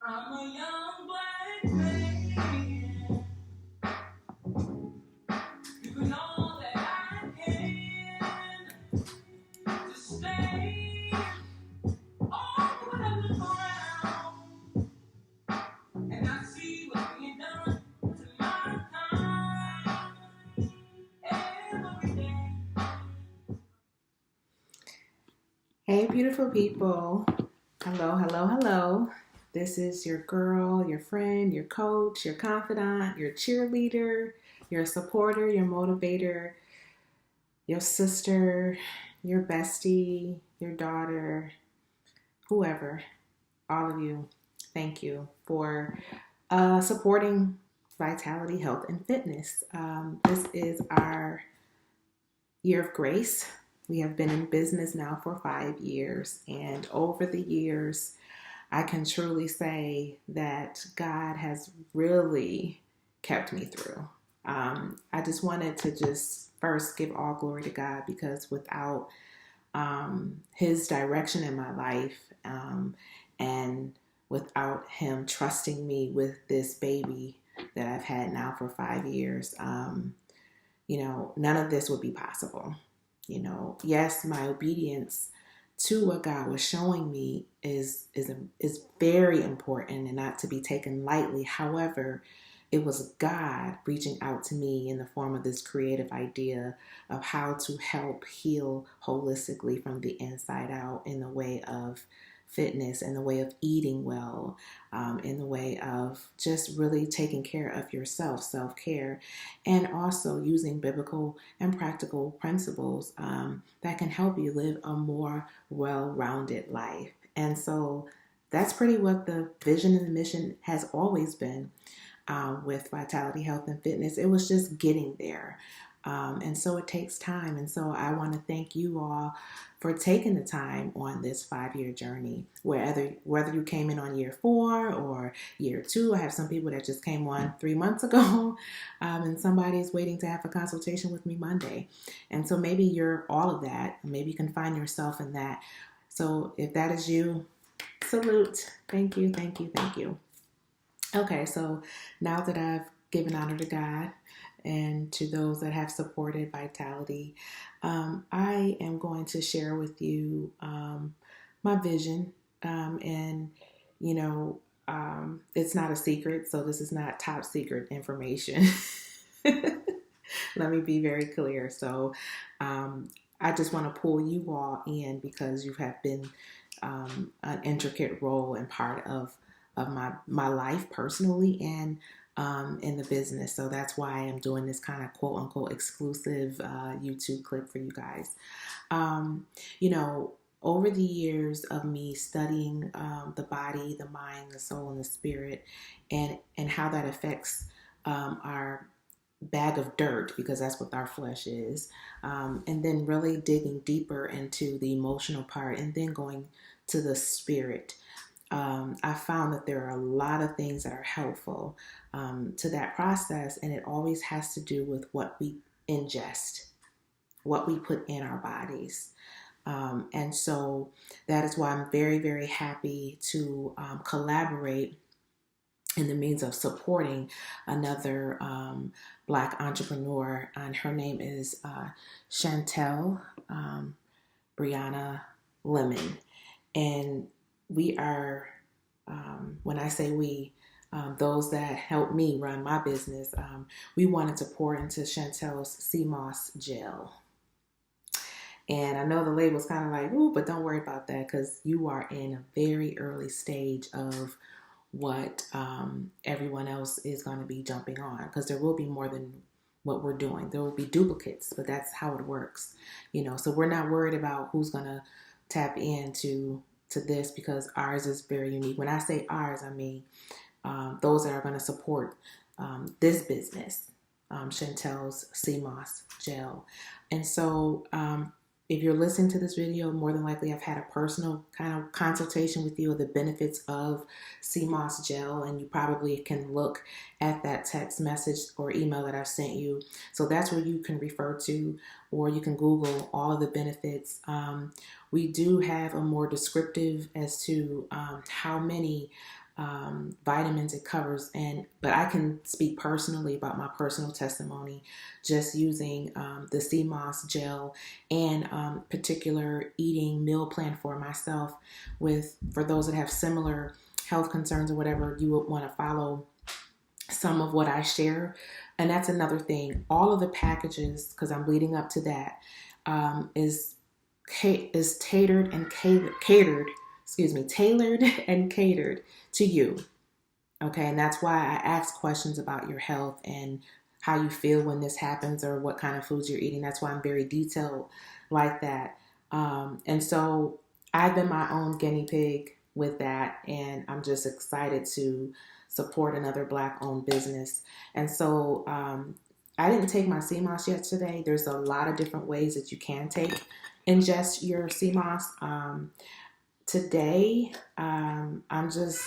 I'm a young black man doing all that I can to stay all when I look around and I see what's being done to my kind every day. Hey, beautiful people. Hello, hello, hello. This is your girl, your friend, your coach, your confidant, your cheerleader, your supporter, your motivator, your sister, your bestie, your daughter, whoever, all of you. Thank you for supporting Vitality, Health, and Fitness. This is our year of grace. We have been in business now for 5 years, and over the years, I can truly say that God has really kept me through. I just wanted to just first give all glory to God because without His direction in my life and without Him trusting me with this baby that I've had now for 5 years, none of this would be possible. Yes, my obedience to what God was showing me is very important and not to be taken lightly. However, it was God reaching out to me in the form of this creative idea of how to help heal holistically from the inside out in the way of fitness, in the way of eating well, in the way of just really taking care of yourself, self-care, and also using biblical and practical principles that can help you live a more well-rounded life. And so that's pretty what the vision and the mission has always been with Vitality, Health, and Fitness. It was just getting there. And so it takes time. And so I want to thank you all for taking the time on this 5-year journey, whether you came in on year 4 or year 2. I have some people that just came on 3 months ago, and somebody is waiting to have a consultation with me Monday. And so maybe you're all of that. Maybe you can find yourself in that. So if that is you, salute. Thank you, thank you, thank you. Okay, so now that I've given honor to God and to those that have supported Vitality, I am going to share with you my vision. And, you know, it's not a secret, so this is not top secret information. Let me be very clear. So I just want to pull you all in because you have been an intricate role and part of my life personally and in the business. So that's why I'm doing this kind of quote unquote exclusive YouTube clip for you guys. Um, you know, over the years of me studying the body, the mind, the soul, and the spirit, and how that affects our bag of dirt, because that's what our flesh is, and then really digging deeper into the emotional part and then going to the spirit. I found that there are a lot of things that are helpful to that process, and it always has to do with what we ingest, what we put in our bodies. And so that is why I'm very, very happy to collaborate in the means of supporting another Black entrepreneur, and her name is Chantel Brianna Lemon. And we are, when I say we, those that help me run my business, we wanted to pour into Chantel's sea moss gel. And I know the label's kind of like, ooh, but don't worry about that because you are in a very early stage of what everyone else is going to be jumping on, because there will be more than what we're doing. There will be duplicates, but that's how it works, so we're not worried about who's going to tap into this because ours is very unique. When I say ours, I mean those that are going to support this business, Chantel's Sea Moss Gel. And so if you're listening to this video, more than likely I've had a personal kind of consultation with you of the benefits of sea moss gel, and you probably can look at that text message or email that I've sent you. So that's where you can refer to, or you can Google all of the benefits. We do have a more descriptive as to how many vitamins it covers. But I can speak personally about my personal testimony, just using the sea moss gel and particular eating meal plan for myself. For those that have similar health concerns or whatever, you would want to follow some of what I share. And that's another thing. All of the packages, because I'm leading up to that, is tailored and tailored and catered to you. Okay, and that's why I ask questions about your health and how you feel when this happens or what kind of foods you're eating. That's why I'm very detailed like that. And so I've been my own guinea pig with that, and I'm just excited to support another Black-owned business. And so I didn't take my sea moss yesterday. There's a lot of different ways that you can ingest your sea moss. Today, I'm just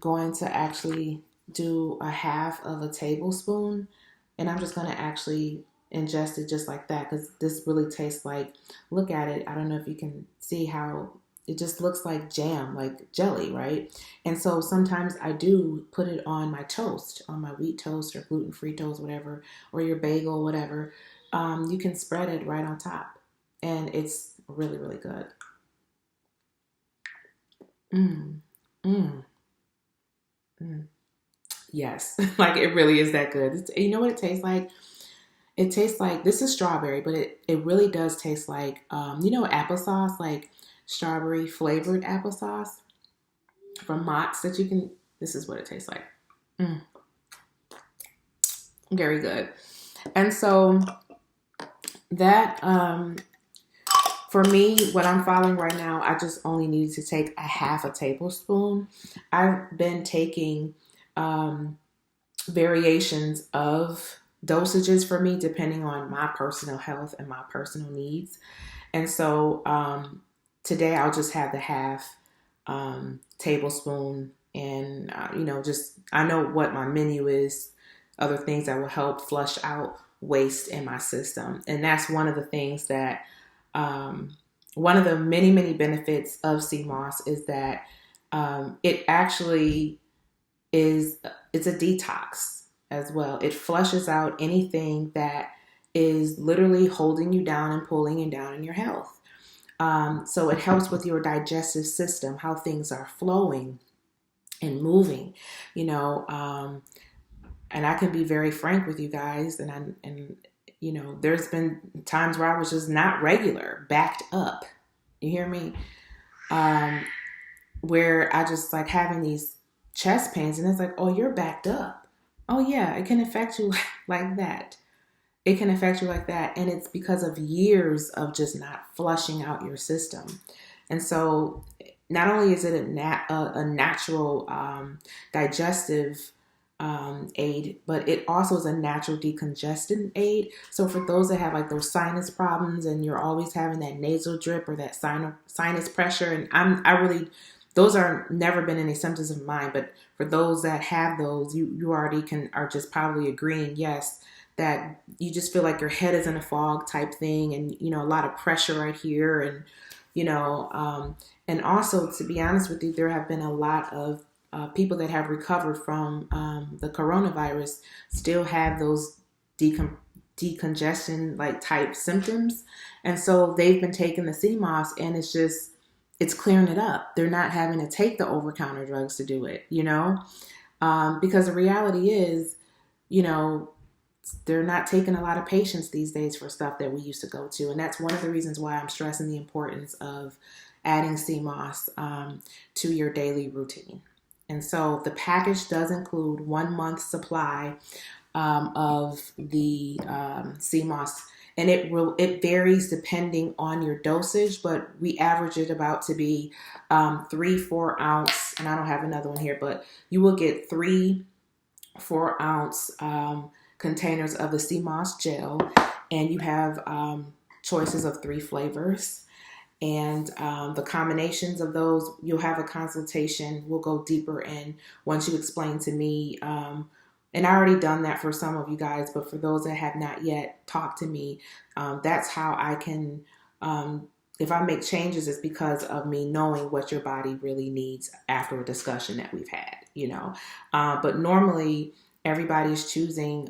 going to actually do a half of a tablespoon, and I'm just going to actually ingest it just like that, because this really tastes like, look at it. I don't know if you can see how it just looks like jam, like jelly, right? And so sometimes I do put it on my toast, on my wheat toast or gluten-free toast, whatever, or your bagel, whatever. You can spread it right on top, and it's really, really good. Mm, mm, mm. Yes, like it really is that good. You know what it tastes like? It tastes like, this is strawberry, but it really does taste like, applesauce, like strawberry flavored applesauce from Mott's that you can, this is what it tastes like. Mm, very good. And so that, for me, what I'm following right now, I just only needed to take a half a tablespoon. I've been taking variations of dosages for me depending on my personal health and my personal needs. And so today I'll just have the half tablespoon, and just, I know what my menu is, other things that will help flush out waste in my system. And that's one of the things that one of the many, many benefits of sea moss is that it actually it's a detox as well. It flushes out anything that is literally holding you down and pulling you down in your health. So it helps with your digestive system, how things are flowing and moving, and I can be very frank with you guys. And there's been times where I was just not regular, backed up. You hear me? Where I just like having these chest pains, and it's like, oh, you're backed up. Oh yeah, it can affect you like that. It can affect you like that. And it's because of years of just not flushing out your system. And so not only is it a natural digestive aid, but it also is a natural decongestant aid. So for those that have like those sinus problems and you're always having that nasal drip or that sinus pressure, and I really, those are never been any symptoms of mine, but for those that have those, you already are just probably agreeing, yes, that you just feel like your head is in a fog type thing, and a lot of pressure right here, and and also, to be honest with you, there have been a lot of people that have recovered from the coronavirus still have those decongestion like type symptoms, and so they've been taking the sea moss, and it's clearing it up. They're not having to take the over-counter drugs to do it, because the reality is, they're not taking a lot of patients these days for stuff that we used to go to. And that's one of the reasons why I'm stressing the importance of adding sea moss to your daily routine. And so the package does include 1 month supply of the sea moss. And it varies depending on your dosage, but we average it about to be 3-4 ounce. And I don't have another one here, but you will get 3 4-ounce containers of the sea moss gel, and you have choices of 3 flavors. And the combinations of those, you'll have a consultation. We'll go deeper in once you explain to me. And I already done that for some of you guys, but for those that have not yet talked to me, that's how I can if I make changes, it's because of me knowing what your body really needs after a discussion that we've had, But normally, everybody's choosing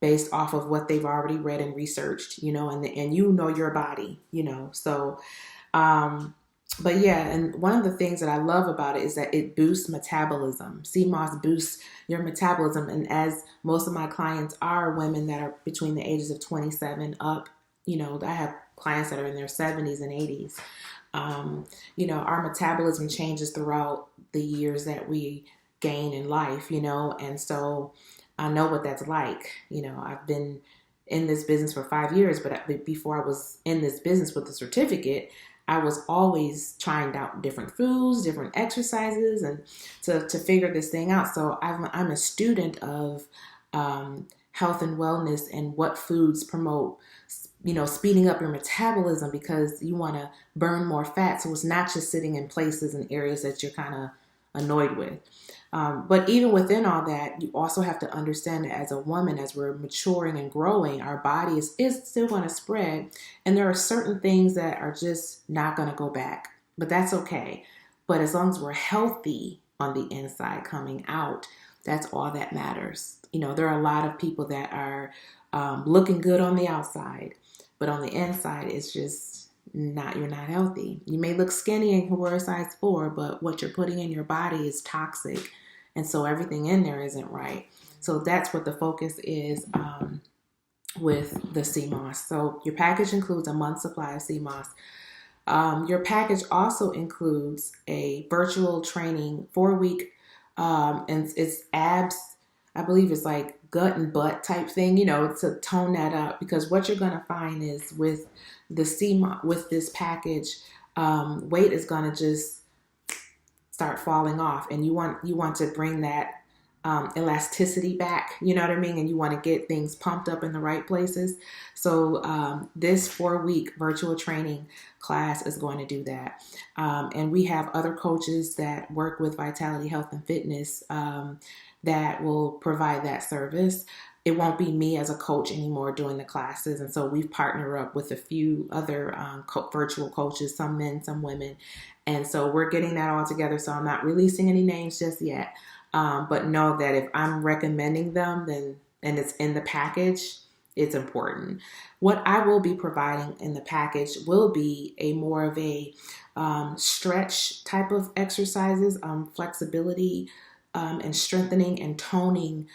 based off of what they've already read and researched, and you know your body, So, um, but yeah, and one of the things that I love about it is that it boosts metabolism. CMOS boosts your metabolism, and as most of my clients are women that are between the ages of 27 up, I have clients that are in their 70s and 80s. Our metabolism changes throughout the years that we gain in life, and so I know what that's like. I've been in this business for 5 years, but before I was in this business with the certificate, I was always trying out different foods, different exercises, and to figure this thing out. So I'm a student of health and wellness and what foods promote speeding up your metabolism because you want to burn more fat. So it's not just sitting in places and areas that you're kind of annoyed with. But even within all that, you also have to understand that as a woman, as we're maturing and growing, our body is still going to spread. And there are certain things that are just not going to go back, but that's okay. But as long as we're healthy on the inside coming out, that's all that matters. There are a lot of people that are looking good on the outside, but on the inside, it's just you're not healthy. You may look skinny and can wear a size 4, but what you're putting in your body is toxic. And so everything in there isn't right. So that's what the focus is with the CMOS. So your package includes a month's supply of CMOS. Your package also includes a virtual training 4-week, and it's abs. I believe it's like gut and butt type thing, to tone that up. Because what you're going to find is with the CMOS, with this package, weight is going to just start falling off, and you want to bring that elasticity back, you know what I mean? And you want to get things pumped up in the right places. So this 4-week virtual training class is going to do that. And we have other coaches that work with Vitality Health and Fitness that will provide that service. It won't be me as a coach anymore doing the classes. And so we've partnered up with a few other virtual coaches, some men, some women. And so we're getting that all together. So I'm not releasing any names just yet. But know that if I'm recommending them, then and it's in the package, it's important. What I will be providing in the package will be a more of a stretch type of exercises, flexibility, and strengthening and toning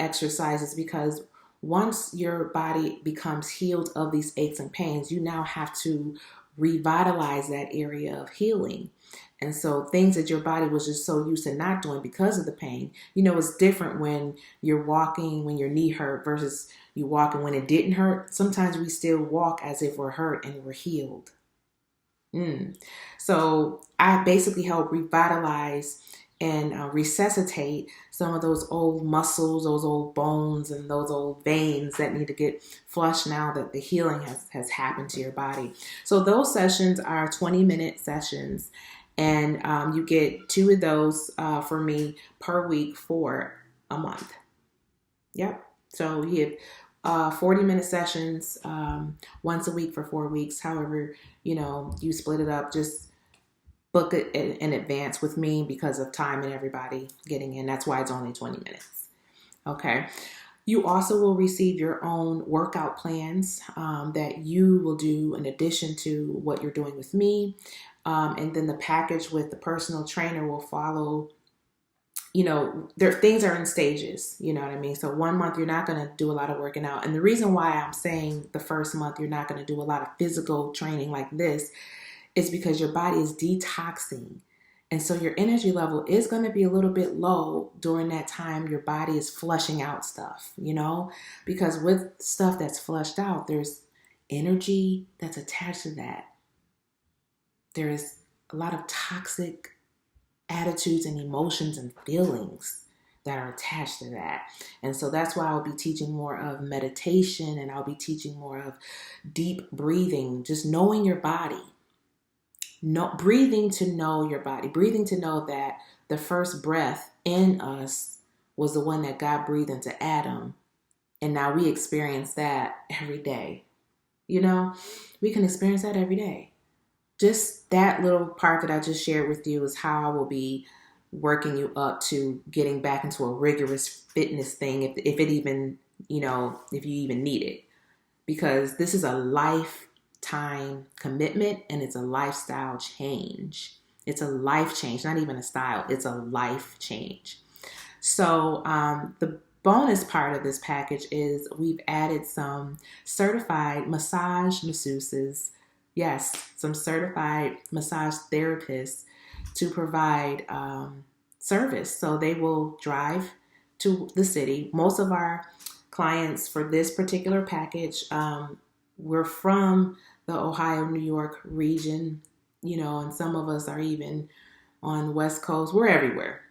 exercises, because once your body becomes healed of these aches and pains, you now have to revitalize that area of healing. And so things that your body was just so used to not doing because of the pain, it's different when you're walking, when your knee hurt versus you walking when it didn't hurt. Sometimes we still walk as if we're hurt and we're healed. So I basically help revitalize and resuscitate some of those old muscles, those old bones, and those old veins that need to get flushed now that the healing has happened to your body. So those sessions are 20-minute sessions, and you get 2 of those for me per week for a month. Yep. So you have 40-minute sessions once a week for 4 weeks. However, you split it up. Just book it in advance with me because of time and everybody getting in. That's why it's only 20 minutes. Okay. You also will receive your own workout plans that you will do in addition to what you're doing with me. And then the package with the personal trainer will follow. Things are in stages, you know what I mean? So 1 month, you're not going to do a lot of working out. And the reason why I'm saying the first month, you're not going to do a lot of physical training like this is because your body is detoxing. And so your energy level is going to be a little bit low during that time your body is flushing out stuff, because with stuff that's flushed out, there's energy that's attached to that. There is a lot of toxic attitudes and emotions and feelings that are attached to that. And so that's why I'll be teaching more of meditation, and I'll be teaching more of deep breathing, just knowing your body. Breathing to know your body, breathing to know that the first breath in us was the one that God breathed into Adam. And now we experience that every day. We can experience that every day. just that little part that I just shared with you is how I will be working you up to getting back into a rigorous fitness thing, if it even, if you even need it. Because this is a lifetime commitment and it's a lifestyle change. It's a life change, not even a style, it's a life change. So the bonus part of this package is we've added some certified massage masseuses. Yes, some certified massage therapists to provide service. So they will drive to the city. Most of our clients for this particular package, we're from the Ohio, New York region, and some of us are even on the West Coast. We're everywhere.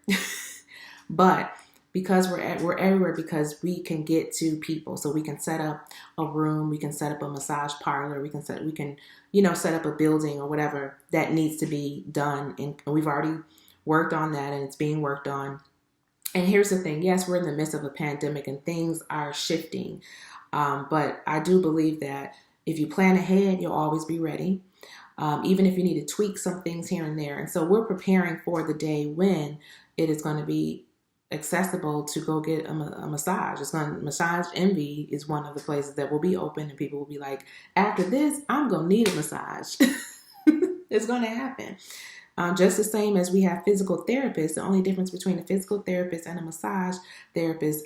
But because we're everywhere because we can get to people, so we can set up a room, we can set up a massage parlor, we can set up a building or whatever that needs to be done, and we've already worked on that and it's being worked on. And here's the thing: yes, we're in the midst of a pandemic and things are shifting, but I do believe that if you plan ahead, you'll always be ready. Even if you need to tweak some things here and there. And so we're preparing for the day when it is going to be accessible to go get a massage. Massage Envy is one of the places that will be open, and people will be like, after this, I'm going to need a massage. It's going to happen. Just the same as we have physical therapists. The only difference between a physical therapist and a massage therapist,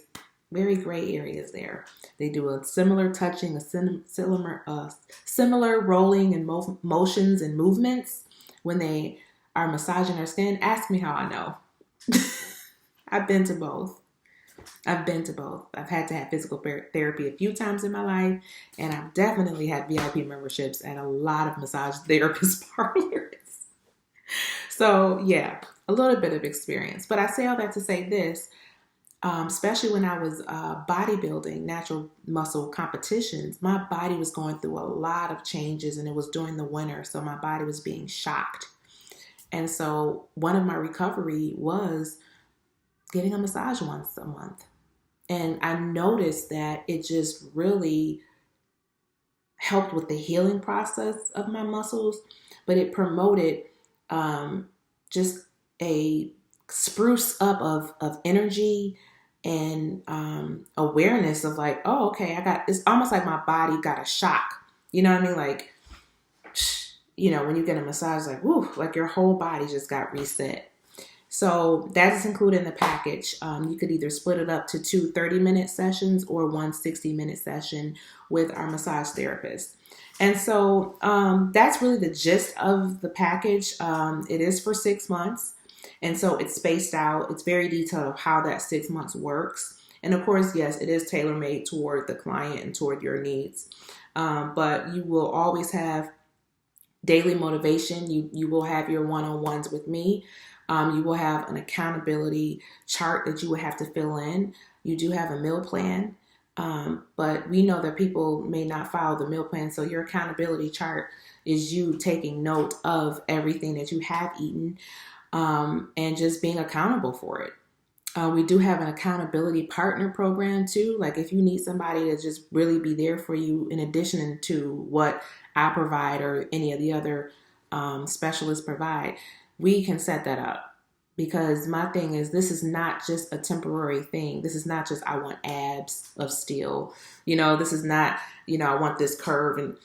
very gray areas there. They do a similar touching, similar rolling and motions and movements when they are massaging our skin. Ask me how I know. I've been to both. I've had to have physical therapy a few times in my life, and I've definitely had VIP memberships at a lot of massage therapist parlors. So yeah, a little bit of experience. But I say all that to say this, especially when I was bodybuilding, natural muscle competitions, my body was going through a lot of changes, and it was during the winter, so my body was being shocked. And so one of my recovery was getting a massage once a month. And I noticed that it just really helped with the healing process of my muscles, but it promoted just a spruce up of energy and awareness of like, oh, okay, it's almost like my body got a shock. You know what I mean? Like, when you get a massage, like, woo, like your whole body just got reset. So that is included in the package. You could either split it up to 2 30-minute sessions or 1 60-minute session with our massage therapist. And so that's really the gist of the package. It is for 6 months. And so it's spaced out. It's very detailed of how that 6 months works. And of course, yes, it is tailor-made toward the client and toward your needs. But you will always have daily motivation. You will have your one-on-ones with me. You will have an accountability chart that you will have to fill in. You do have a meal plan, but we know that people may not follow the meal plan. So your accountability chart is you taking note of everything that you have eaten and just being accountable for it. We do have an accountability partner program too. Like if you need somebody to just really be there for you in addition to what I provide or any of the other specialists provide, we can set that up. Because my thing is, this is not just a temporary thing. This is not just, I want abs of steel. This is not, I want this curve. And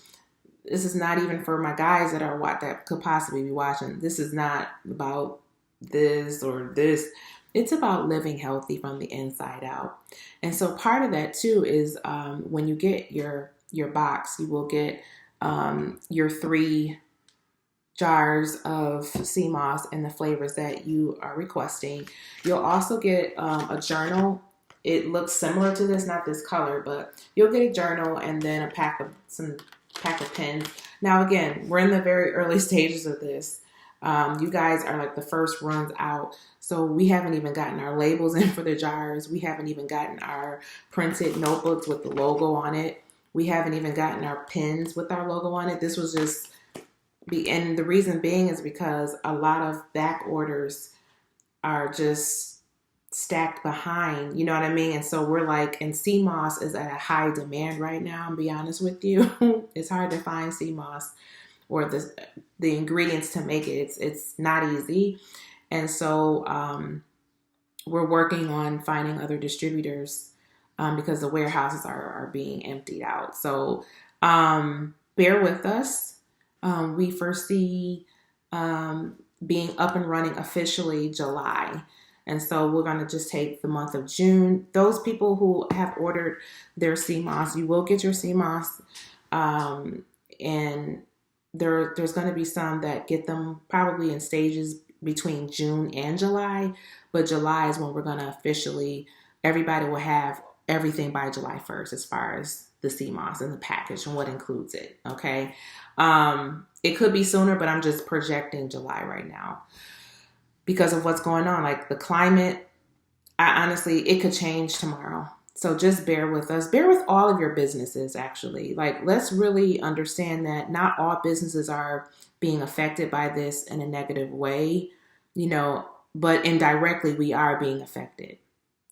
this is not even for my guys that could possibly be watching. This is not about this or this. It's about living healthy from the inside out. And so part of that too is when you get your box, you will get your 3 jars of sea moss and the flavors that you are requesting. You'll also get a journal. It looks similar to this, not this color, but you'll get a journal and then a pack of pens. Now again, we're in the very early stages of this. You guys are like the first runs out. So we haven't even gotten our labels in for the jars. We haven't even gotten our printed notebooks with the logo on it. We haven't even gotten our pens with our logo on it. This was just and the reason being is because a lot of back orders are just stacked behind, you know what I mean? And so we're like, and sea moss is at a high demand right now, I'll be honest with you. It's hard to find sea moss. or the ingredients to make it. It's not easy. And so we're working on finding other distributors because the warehouses are being emptied out. So bear with us. We foresee being up and running officially July. And so we're going to just take the month of June. Those people who have ordered their sea moss, you will get your sea moss. And there's going to be some that get them probably in stages between June and July. But July is when we're going to officially, everybody will have everything by July 1st as far as the sea moss and the package and what includes it. Okay. It could be sooner, but I'm just projecting July right now because of what's going on. Like the climate, honestly, it could change tomorrow. So just bear with us. Bear with all of your businesses, actually. Like, let's really understand that not all businesses are being affected by this in a negative way, but indirectly we are being affected.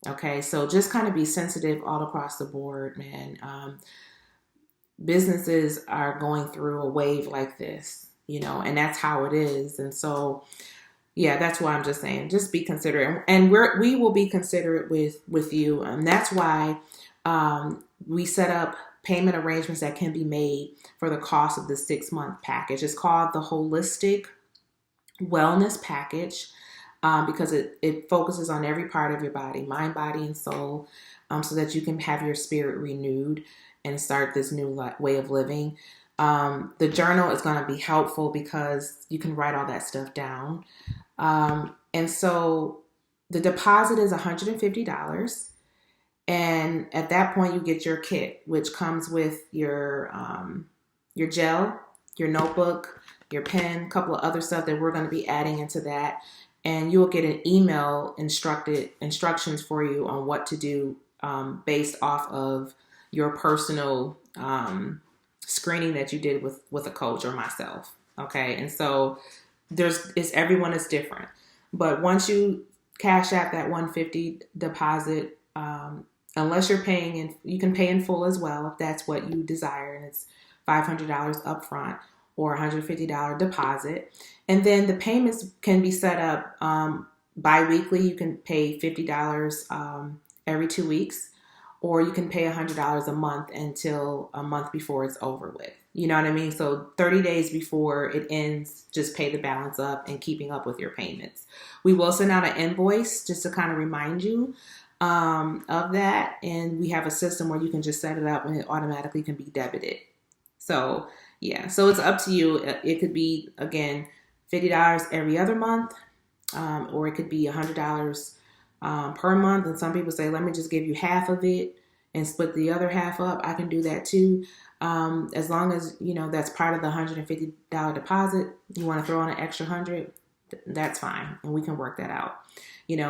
Okay, so just kind of be sensitive all across the board, man. Businesses are going through a wave like this, and that's how it is. And so, yeah, that's why I'm just saying, just be considerate, and we will be considerate with you, and that's why we set up payment arrangements that can be made for the cost of the 6-month package. It's called the Wholistic Wellness Package because it focuses on every part of your body, mind, body, and soul, so that you can have your spirit renewed and start this new way of living. The journal is going to be helpful because you can write all that stuff down. And so the deposit is $150. And at that point, you get your kit, which comes with your gel, your notebook, your pen, a couple of other stuff that we're going to be adding into that. And you'll get an email instructions for you on what to do based off of your personal screening that you did with a coach or myself. Okay. And so everyone is different, but once you cash out that $150 deposit, unless you're paying in, you can pay in full as well if that's what you desire, and it's $500 upfront or $150 deposit, and then the payments can be set up bi-weekly. You can pay $50 every 2 weeks, or you can pay $100 a month until a month before it's over with. You know what I mean? So 30 days before it ends, just pay the balance up and keeping up with your payments. We will send out an invoice just to kind of remind you of that. And we have a system where you can just set it up and it automatically can be debited. So yeah, so it's up to you. It could be, again, $50 every other month, or it could be $100 per month. And some people say, let me just give you half of it and split the other half up. I can do that too. As long as, that's part of the $150 deposit, you want to throw in an extra 100, that's fine. And we can work that out.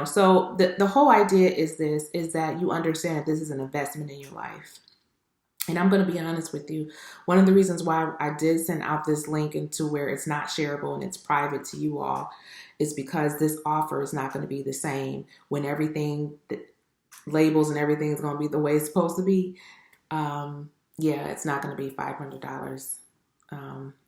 So the whole idea is that you understand that this is an investment in your life. And I'm going to be honest with you. One of the reasons why I did send out this link into where it's not shareable and it's private to you all is because this offer is not going to be the same when everything, the labels and everything is going to be the way it's supposed to be. It's not going to be $500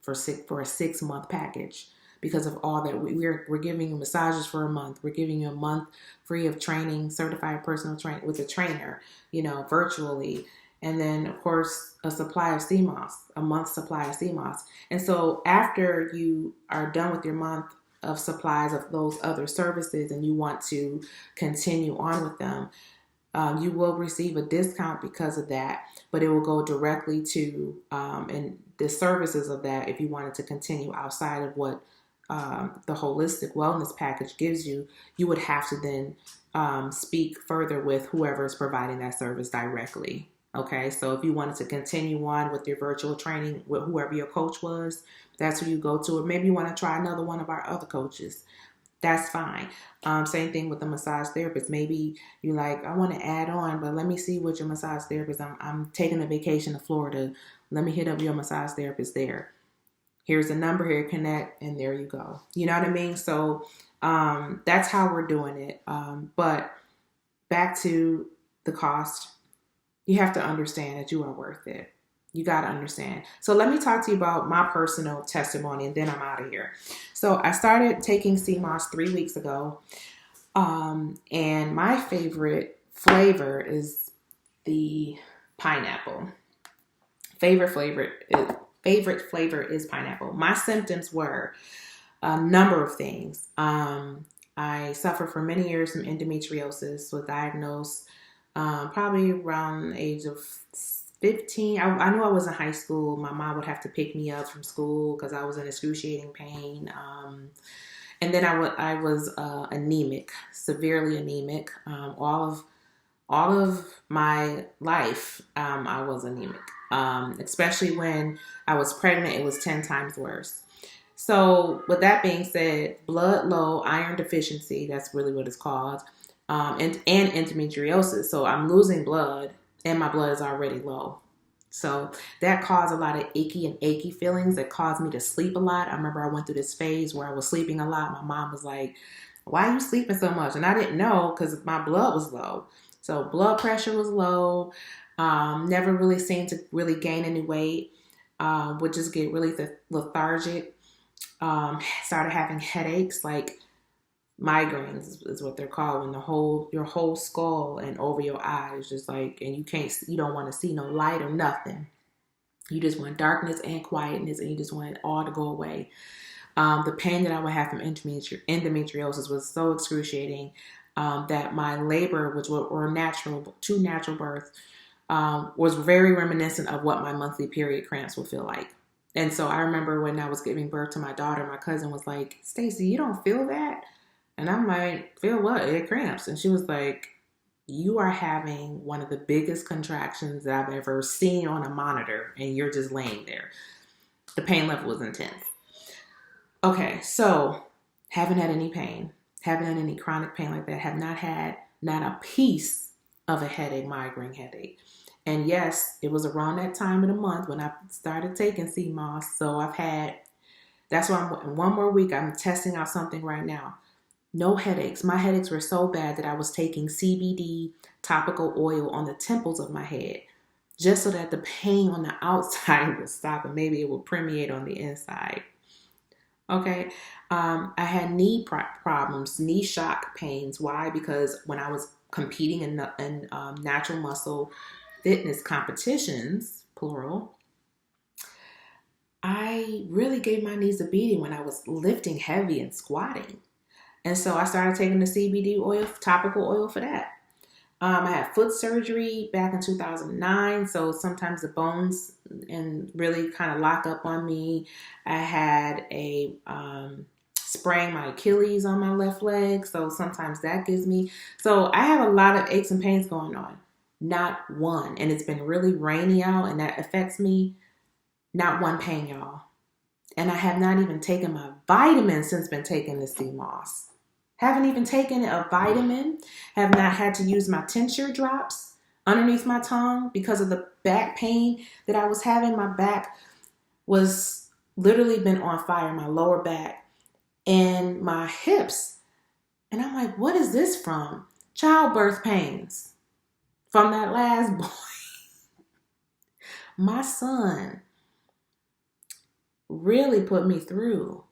for a 6-month package because of all that. We're giving you massages for a month. We're giving you a month free of training, certified personal training with a trainer, virtually. And then, of course, a supply of sea moss, a month's supply of sea moss. And so after you are done with your month of supplies of those other services and you want to continue on with them, you will receive a discount because of that, but it will go directly to and the services of that. If you wanted to continue outside of what the Holistic Wellness Package gives you, you would have to then speak further with whoever is providing that service directly. Okay, so if you wanted to continue on with your virtual training with whoever your coach was, that's who you go to. Or maybe you want to try another one of our other coaches. That's fine. Same thing with the massage therapist. Maybe you're like, I want to add on, but let me see what your massage therapist, I'm taking a vacation to Florida. Let me hit up your massage therapist there. Here's the number, here, connect, and there you go. You know what I mean? So that's how we're doing it. But back to the cost. You have to understand that you are worth it. You got to understand. So let me talk to you about my personal testimony, and then I'm out of here. So I started taking sea moss 3 weeks ago. And my favorite flavor is the pineapple. Favorite flavor is pineapple. My symptoms were a number of things. I suffered for many years from endometriosis. Was diagnosed probably around the age of 15. I knew I was in high school. My mom would have to pick me up from school because I was in excruciating pain. And then I was anemic, severely anemic. All of my life, I was anemic. Especially when I was pregnant, it was 10 times worse. So with that being said, blood low, iron deficiency, that's really what it's called, and endometriosis. So I'm losing blood and my blood is already low. So that caused a lot of achy feelings that caused me to sleep a lot. I remember I went through this phase where I was sleeping a lot. My mom was like, why are you sleeping so much? And I didn't know because my blood was low. So blood pressure was low. Never really seemed to really gain any weight. Would just get really lethargic. Started having headaches, like migraines is what they're called, when your whole skull and over your eyes just like, and you don't want to see no light or nothing. You just want darkness and quietness, and you just want it all to go away. The pain that I would have from endometriosis was so excruciating that my labor, which were two natural births, was very reminiscent of what my monthly period cramps would feel like. And so I remember when I was giving birth to my daughter, my cousin was like, Stacey, you don't feel that? And I'm like, feel what? It cramps. And she was like, you are having one of the biggest contractions that I've ever seen on a monitor, and you're just laying there. The pain level was intense. Okay, so haven't had any pain, haven't had any chronic pain like that, have not had not a piece of a headache, migraine headache. And yes, it was around that time of the month when I started taking sea moss. So that's why in one more week, I'm testing out something right now. No headaches. My headaches were so bad that I was taking CBD topical oil on the temples of my head, just so that the pain on the outside would stop and maybe it would permeate on the inside. Okay. I had knee problems, knee shock pains. Why? Because when I was competing in natural muscle fitness competitions, plural, I really gave my knees a beating when I was lifting heavy and squatting. And so I started taking the CBD oil, topical oil for that. I had foot surgery back in 2009, so sometimes the bones and really kind of lock up on me. I had a spraying my Achilles on my left leg, so sometimes that gives me. So I have a lot of aches and pains going on. Not one, and it's been really rainy out, and that affects me. Not one pain, y'all. And I have not even taken my vitamins since been taking the sea moss. Haven't even taken a vitamin. Have not had to use my tincture drops underneath my tongue because of the back pain that I was having. My back was literally been on fire, my lower back and my hips. And I'm like, what is this from? Childbirth pains from that last boy. My son really put me through.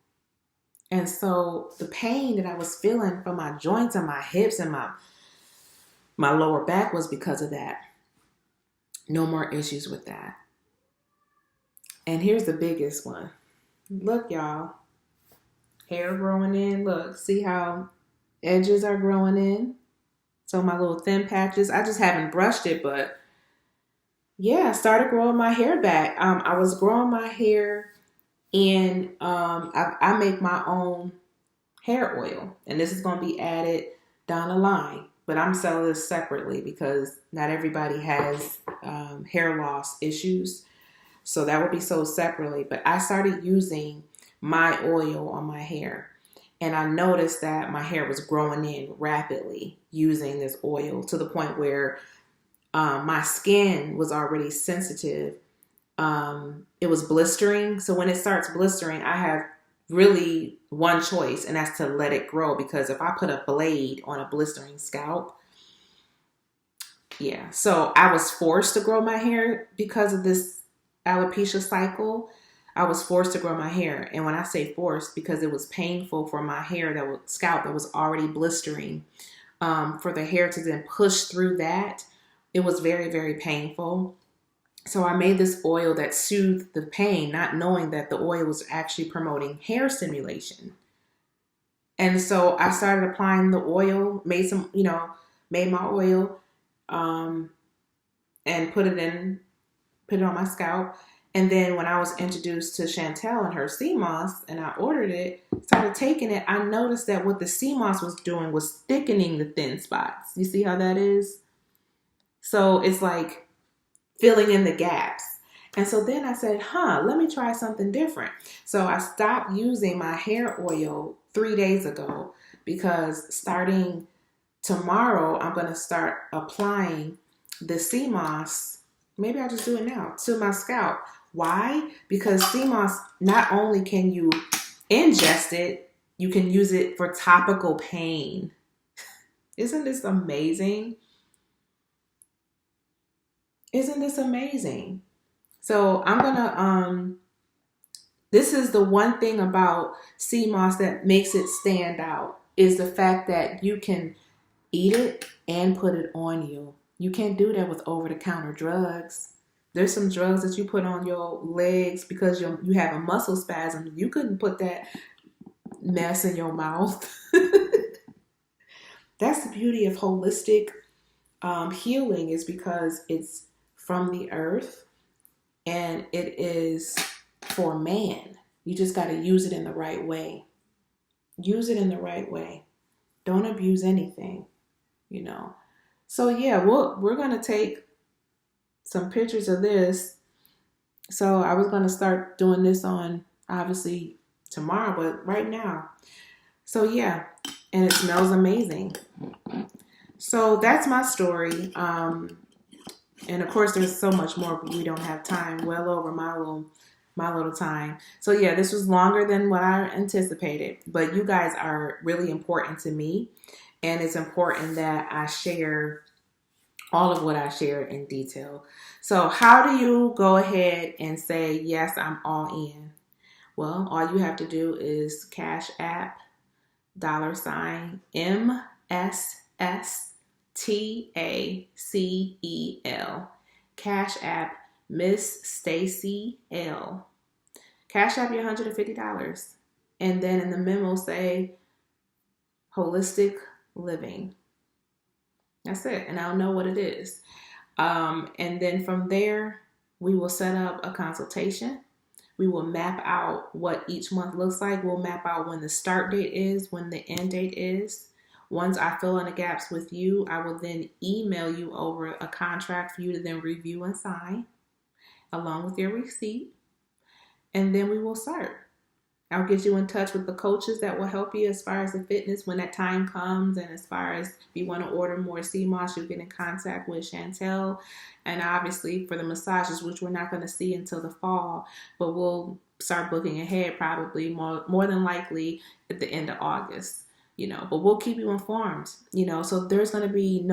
And so the pain that I was feeling from my joints and my hips and my lower back was because of that. No more issues with that. And here's the biggest one. Look, y'all. Hair growing in. Look, see how edges are growing in? So my little thin patches. I just haven't brushed it, but yeah, I started growing my hair back. I was growing my hair, and I make my own hair oil, and this is going to be added down the line, but I'm selling this separately because not everybody has hair loss issues, so that will be sold separately. But I started using my oil on my hair, and I noticed that my hair was growing in rapidly using this oil to the point where my skin was already sensitive. It was blistering, so when it starts blistering, I have really one choice, and that's to let it grow, because if I put a blade on a blistering scalp, yeah. So I was forced to grow my hair because of this alopecia cycle, I was forced to grow my hair. And when I say forced, because it was painful for my hair scalp that was already blistering, for the hair to then push through that, it was very, very painful. So I made this oil that soothed the pain, not knowing that the oil was actually promoting hair stimulation. And so I started applying the oil, made my oil, um, and put it on my scalp. And then when I was introduced to Chantel and her sea moss, and I ordered it, started taking it, I noticed that what the sea moss was doing was thickening the thin spots. You see how that is? So it's like filling in the gaps. And so then I said, let me try something different. So I stopped using my hair oil 3 days ago, because starting tomorrow, I'm going to start applying the sea moss. Maybe I'll just do it now to my scalp. Why? Because sea moss, not only can you ingest it, you can use it for topical pain. Isn't this amazing? Isn't this amazing? So I'm gonna this is the one thing about sea moss that makes it stand out, is the fact that you can eat it and put it on you. You can't do that with over-the-counter drugs. There's some drugs that you put on your legs because you have a muscle spasm. You couldn't put that mess in your mouth. That's the beauty of holistic healing, is because it's from the earth and it is for man. You just got to use it in the right way. Use it in the right way. Don't abuse anything, So yeah, we're going to take some pictures of this. So I was going to start doing this on, obviously, tomorrow, but right now. So yeah, and it smells amazing. So that's my story. And of course, there's so much more, but we don't have time. Well over my little time. So yeah, this was longer than what I anticipated, but you guys are really important to me, and it's important that I share all of what I shared in detail. So how do you go ahead and say, yes, I'm all in? Well, all you have to do is Cash App $MSSTACEL. Cash App Miss Stacy L. Cash App your $150. And then in the memo say Holistic Living. That's it. And I'll know what it is. And then from there, we will set up a consultation. We will map out what each month looks like. We'll map out when the start date is, when the end date is. Once I fill in the gaps with you, I will then email you over a contract for you to then review and sign, along with your receipt. And then we will start. I'll get you in touch with the coaches that will help you as far as the fitness when that time comes. And as far as if you want to order more sea moss, you'll get in contact with Chantel. And obviously for the massages, which we're not going to see until the fall, but we'll start booking ahead probably more than likely at the end of August, but we'll keep you informed, so there's going to be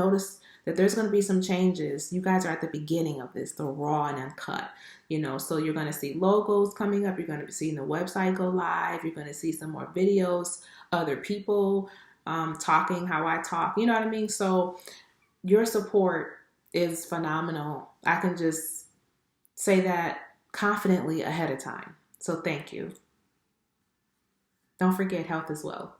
there's going to be some changes. You guys are at the beginning of this, the raw and uncut, so you're going to see logos coming up. You're going to be seeing the website go live. You're going to see some more videos, other people talking how I talk, you know what I mean? So your support is phenomenal. I can just say that confidently ahead of time. So thank you. Don't forget, health is wealth.